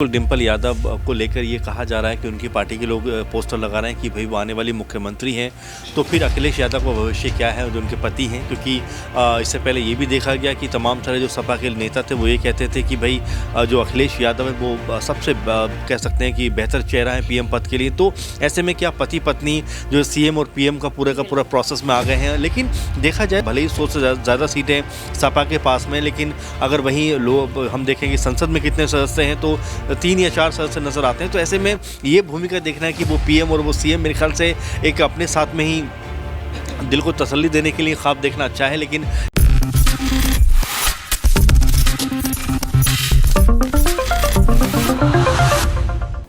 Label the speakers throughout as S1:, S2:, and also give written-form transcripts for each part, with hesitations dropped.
S1: डिम्पल यादव को लेकर ये कहा जा रहा है कि उनकी पार्टी के लोग पोस्टर लगा रहे हैं कि भाई वो आने वाली मुख्यमंत्री हैं। तो फिर अखिलेश यादव का भविष्य क्या है जो उनके पति हैं, क्योंकि इससे पहले ये भी देखा गया कि तमाम सारे जो सपा के नेता थे वो ये कहते थे कि भाई जो अखिलेश यादव है वो सबसे कह सकते हैं कि बेहतर चेहरा है पीएम पद के लिए। तो ऐसे में क्या पति पत्नी जो सीएम और पीएम का पूरा प्रोसेस में आ गए हैं। लेकिन देखा जाए भले ही 100 से ज़्यादा सीटें सपा के पास में, लेकिन अगर वहीं लोग हम देखेंगे संसद में कितने सदस्य हैं तो 3 या 4 सदस्य नजर आते हैं। तो ऐसे में ये भूमिका देखना है कि वो पीएम और वो सीएम मेरे ख्याल से एक अपने साथ में ही दिल को तसल्ली देने के लिए ख्वाब देखना अच्छा है। लेकिन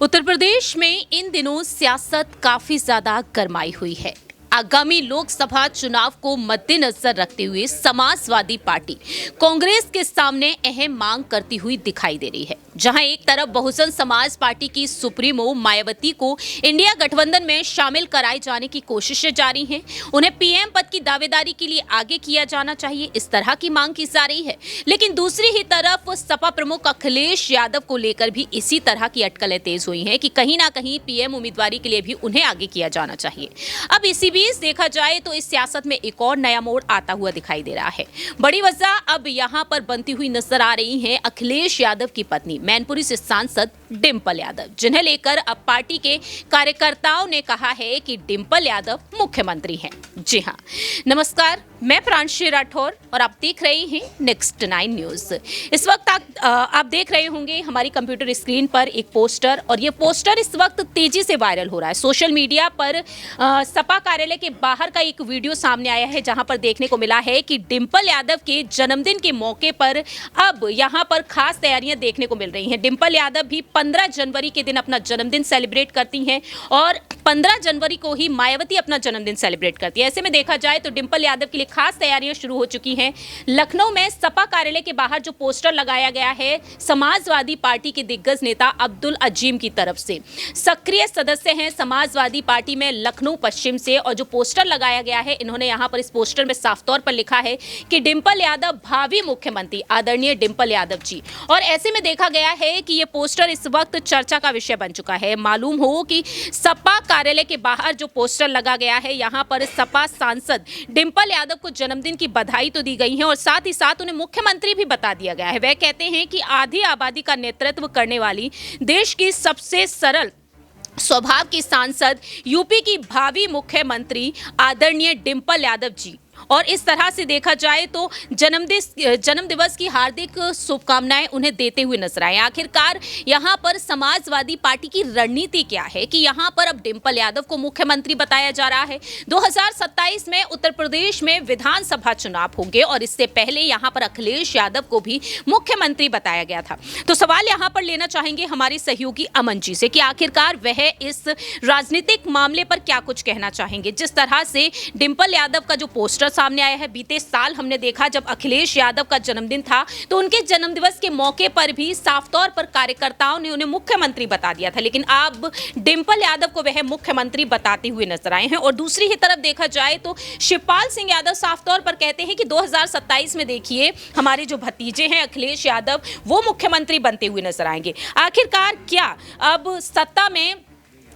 S2: उत्तर प्रदेश में इन दिनों सियासत काफी ज्यादा गरमाई हुई है। आगामी लोकसभा चुनाव को मद्देनजर रखते हुए समाजवादी पार्टी कांग्रेस के सामने अहम मांग करती हुई दिखाई दे रही है। जहां एक तरफ बहुजन समाज पार्टी की सुप्रीमो मायावती को इंडिया गठबंधन में शामिल कराए जाने की कोशिशें जारी हैं, उन्हें पीएम पद की दावेदारी के लिए आगे किया जाना चाहिए, इस तरह की मांग की जा रही है। लेकिन दूसरी ही तरफ सपा प्रमुख अखिलेश यादव को लेकर भी इसी तरह की अटकलें तेज हुई हैं कि कहीं ना कहीं पीएम उम्मीदवारी के लिए भी उन्हें आगे किया जाना चाहिए। अब इसी बीच देखा जाए तो इस सियासत में एक और नया मोड़ आता हुआ दिखाई दे रहा है। बड़ी वजह अब यहां पर बनती हुई नजर आ रही है अखिलेश यादव की पत्नी मैनपुरी से सांसद डिंपल यादव, जिन्हें लेकर अब पार्टी के कार्यकर्ताओं ने कहा है कि डिंपल यादव मुख्यमंत्री हैं। जी हां, नमस्कार, मैं प्रांशी राठौर और आप देख रहे हैं नेक्स्ट 9 न्यूज। इस वक्त आप देख रहे होंगे हमारी कंप्यूटर स्क्रीन पर एक पोस्टर, और ये पोस्टर इस वक्त तेजी से वायरल हो रहा है। सोशल मीडिया पर सपा कार्यालय के बाहर का एक वीडियो सामने आया है, जहां पर देखने को मिला है कि डिंपल यादव के जन्मदिन के मौके पर अब यहां पर खास तैयारियां देखने को मिल रही हैं। डिंपल यादव भी 15 जनवरी के दिन अपना जन्मदिन सेलिब्रेट करती हैं और 15 जनवरी को ही मायावती अपना जन्मदिन सेलिब्रेट करती है। ऐसे में देखा जाए तो डिंपल यादव के लिए खास तैयारियां शुरू हो चुकी हैं। लखनऊ में सपा कार्यालय के बाहर जो पोस्टर लगाया गया है समाजवादी पार्टी के दिग्गज नेता अब्दुल अजीम की तरफ से, सक्रिय सदस्य हैं समाजवादी पार्टी में लखनऊ पश्चिम से, और जो पोस्टर लगाया गया है इन्होंने यहां पर इस पोस्टर में साफ तौर पर लिखा है कि डिंपल यादव भावी मुख्यमंत्री आदरणीय डिंपल यादव जी। और ऐसे में देखा गया है कि यह पोस्टर इस वक्त चर्चा का विषय बन चुका है। मालूम हो कि सपा कार्यालय के बाहर जो पोस्टर लगा गया है, यहां पर सपा सांसद डिंपल यादव को जन्मदिन की बधाई तो दी गई है और साथ ही साथ उन्हें मुख्यमंत्री भी बता दिया गया है। वह कहते हैं कि आधी आबादी का नेतृत्व करने वाली देश की सबसे सरल स्वभाव की सांसद, यूपी की भावी मुख्यमंत्री आदरणीय डिंपल यादव जी। और इस तरह से देखा जाए तो जन्म दिवस की हार्दिक शुभकामनाएं उन्हें देते हुए नजर आए। आखिरकार यहां पर समाजवादी पार्टी की रणनीति क्या है कि यहां पर अब डिंपल यादव को मुख्यमंत्री बताया जा रहा है। 2027 में उत्तर प्रदेश में विधानसभा चुनाव होंगे और इससे पहले यहां पर अखिलेश यादव को भी मुख्यमंत्री बताया गया था। तो सवाल यहां पर लेना चाहेंगे हमारे सहयोगी अमन जी से कि आखिरकार वह इस राजनीतिक मामले पर क्या कुछ कहना चाहेंगे। जिस तरह से डिंपल यादव का जो पोस्टर सामने आया है, बीते साल हमने देखा जब अखिलेश यादव का जन्मदिन था तो उनके जन्मदिवस के मौके पर भी साफ तौर पर कार्यकर्ताओं ने उन्हें मुख्यमंत्री बता दिया था, लेकिन अब डिंपल यादव को वह मुख्यमंत्री बताते हुए नजर आए हैं। और दूसरी ही तरफ देखा जाए तो शिवपाल सिंह यादव साफ तौर पर कहते हैं कि 2027 में देखिए हमारे जो भतीजे हैं अखिलेश यादव वो मुख्यमंत्री बनते हुए नजर आएंगे। आखिरकार क्या अब सत्ता में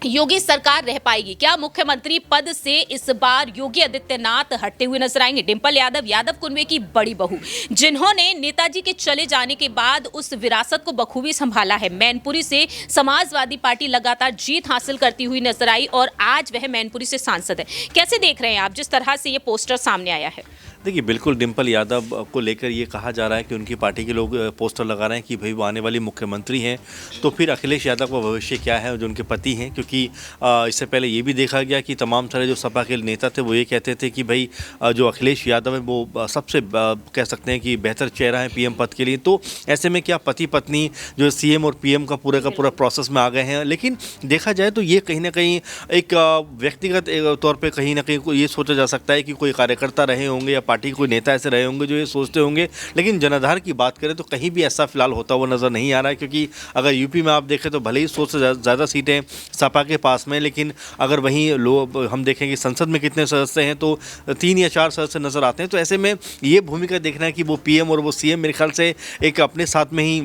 S2: योगी सरकार रह पाएगी? क्या मुख्यमंत्री पद से इस बार योगी आदित्यनाथ हटते हुए नजर आएंगे? डिंपल यादव यादव कुनबे की बड़ी बहू, जिन्होंने नेताजी के चले जाने के बाद उस विरासत को बखूबी संभाला है। मैनपुरी से समाजवादी पार्टी लगातार जीत हासिल करती हुई नजर आई और आज वह मैनपुरी से सांसद है। कैसे देख रहे हैं आप जिस तरह से ये पोस्टर सामने आया है?
S1: देखिए, बिल्कुल डिंपल यादव को लेकर ये कहा जा रहा है कि उनकी पार्टी के लोग पोस्टर लगा रहे हैं कि भाई वो आने वाली मुख्यमंत्री हैं। तो फिर अखिलेश यादव का भविष्य क्या है जो उनके पति हैं, क्योंकि इससे पहले ये भी देखा गया कि तमाम सारे जो सपा के नेता थे वो ये कहते थे कि भाई जो अखिलेश यादव है वो सबसे कह सकते हैं कि बेहतर चेहरा है पीएम पद के लिए। तो ऐसे में क्या पति पत्नी जो सीएम और पीएम का पूरा प्रोसेस में आ गए हैं। लेकिन देखा जाए तो ये कहीं ना कहीं एक व्यक्तिगत तौर पर कहीं ना कहीं ये सोचा जा सकता है कि कोई कार्यकर्ता रहे होंगे या पार्टी के कोई नेता ऐसे रहे होंगे जो ये सोचते होंगे। लेकिन जनाधार की बात करें तो कहीं भी ऐसा फिलहाल होता हुआ नज़र नहीं आ रहा है, क्योंकि अगर यूपी में आप देखें तो भले ही 100 से ज़्यादा सीटें सपा के पास में, लेकिन अगर वहीं लोग हम देखेंगे संसद में कितने सदस्य हैं तो 3 या 4 सदस्य नज़र आते हैं। तो ऐसे में ये भूमिका देखना है कि वो पीएम और वो सीएम मेरे ख्याल से एक अपने साथ में ही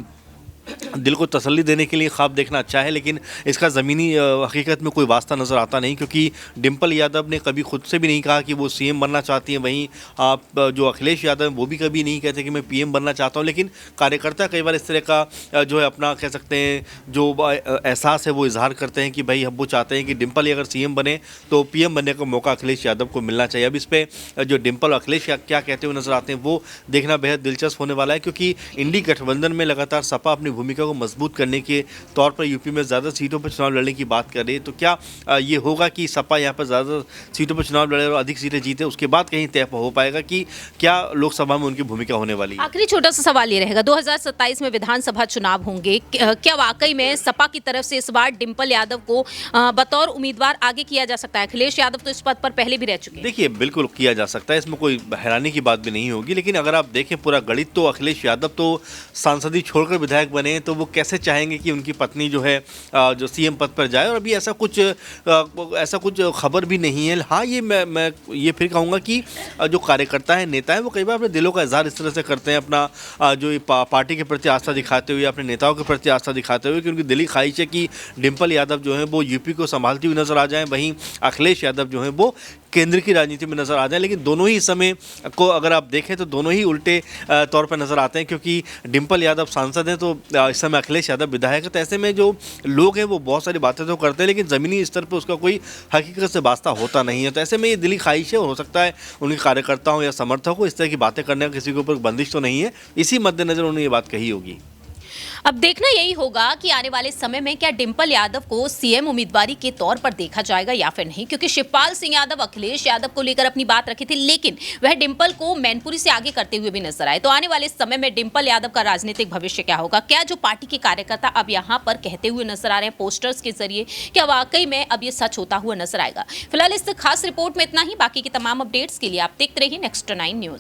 S1: दिल को तसल्ली देने के लिए ख्वाब देखना अच्छा है, लेकिन इसका ज़मीनी हकीकत में कोई वास्ता नज़र आता नहीं, क्योंकि डिम्पल यादव ने कभी खुद से भी नहीं कहा कि वो सीएम बनना चाहती हैं। वहीं आप जो अखिलेश यादव हैं वो भी कभी नहीं कहते कि मैं पीएम बनना चाहता हूं, लेकिन कार्यकर्ता कई बार इस तरह का जो है अपना कह सकते हैं जो एहसास है वो इजहार करते हैं कि भाई हम वो चाहते हैं कि डिम्पल अगर सीएम बने तो पीएम बनने का मौका अखिलेश यादव को मिलना चाहिए। अब इस पर जो डिम्पल और अखिलेश क्या कहते हुए नजर आते हैं वो देखना बेहद दिलचस्प होने वाला है, क्योंकि इंडी गठबंधन में लगातार सपा अपनी भूमिका को मजबूत करने के तौर पर यूपी में ज़्यादा सीटों पर चुनाव लड़ने की बात कर रही है। तो क्या ये होगा कि सपा यहाँ पर ज़्यादा सीटों पर चुनाव लड़े और अधिक सीटें जीते, उसके बाद कहीं तय हो पाएगा कि क्या लोकसभा में उनकी भूमिका होने वाली है।
S2: आखिरी छोटा सा सवाल ये रहेगा, 2027 में विधानसभा चुनाव होंगे, क्या वाकई में सपा की तरफ से इस बार डिम्पल यादव को बतौर उम्मीदवार आगे किया जा सकता है? अखिलेश यादव तो इस पद पर पहले भी रह चुके हैं।
S1: देखिए, बिल्कुल किया जा सकता है, इसमें कोई हैरानी की बात भी नहीं होगी, लेकिन अगर आप देखें पूरा गणित तो अखिलेश यादव तो सांसदी छोड़कर विधायक बने, तो वो कैसे चाहेंगे कि उनकी पत्नी जो है जो सीएम पद पर जाए। और अभी ऐसा कुछ खबर भी नहीं है। हाँ, ये मैं ये फिर कहूँगा कि जो कार्यकर्ता है, नेता है, वो कई बार अपने दिलों का इजहार इस तरह से करते हैं, अपना जो पार्टी के प्रति आस्था दिखाते हुए, अपने नेताओं के प्रति आस्था दिखाते हुए कि उनकी दिली ख्वाहिश है कि डिम्पल यादव जो है वो यूपी को संभालती हुई नजर आ जाएं, वहीं अखिलेश यादव जो है वो केंद्र की राजनीति में नजर आ जाए। लेकिन दोनों ही इस समय को अगर आप देखें तो दोनों ही उल्टे तौर पर नजर आते हैं, क्योंकि डिम्पल यादव सांसद हैं तो इस समय अखिलेश यादव विधायक है। तो ऐसे में जो लोग हैं वो बहुत सारी बातें तो करते हैं, लेकिन ज़मीनी स्तर पर उसका कोई हकीकत से वास्ता होता नहीं है। तो ऐसे में ये दिली ख्वाहिश है, और हो सकता है उनके कार्यकर्ताओं या समर्थकों इस तरह की बातें करने का किसी के ऊपर बंदिश तो नहीं है, इसी मद्देनजर उन्होंने ये बात कही होगी।
S2: अब देखना यही होगा कि आने वाले समय में क्या डिम्पल यादव को सीएम उम्मीदवारी के तौर पर देखा जाएगा या फिर नहीं, क्योंकि शिवपाल सिंह यादव अखिलेश यादव को लेकर अपनी बात रखे थे, लेकिन वह डिम्पल को मैनपुरी से आगे करते हुए भी नजर आए। तो आने वाले समय में डिम्पल यादव का राजनीतिक भविष्य क्या होगा? क्या जो पार्टी के कार्यकर्ता अब यहाँ पर कहते हुए नजर आ रहे हैं पोस्टर्स के जरिए, क्या वाकई में अब ये सच होता हुआ नजर आएगा? फिलहाल इस खास रिपोर्ट में इतना ही। बाकी की तमाम अपडेट्स के लिए आप देखते रहिए Next 9 न्यूज।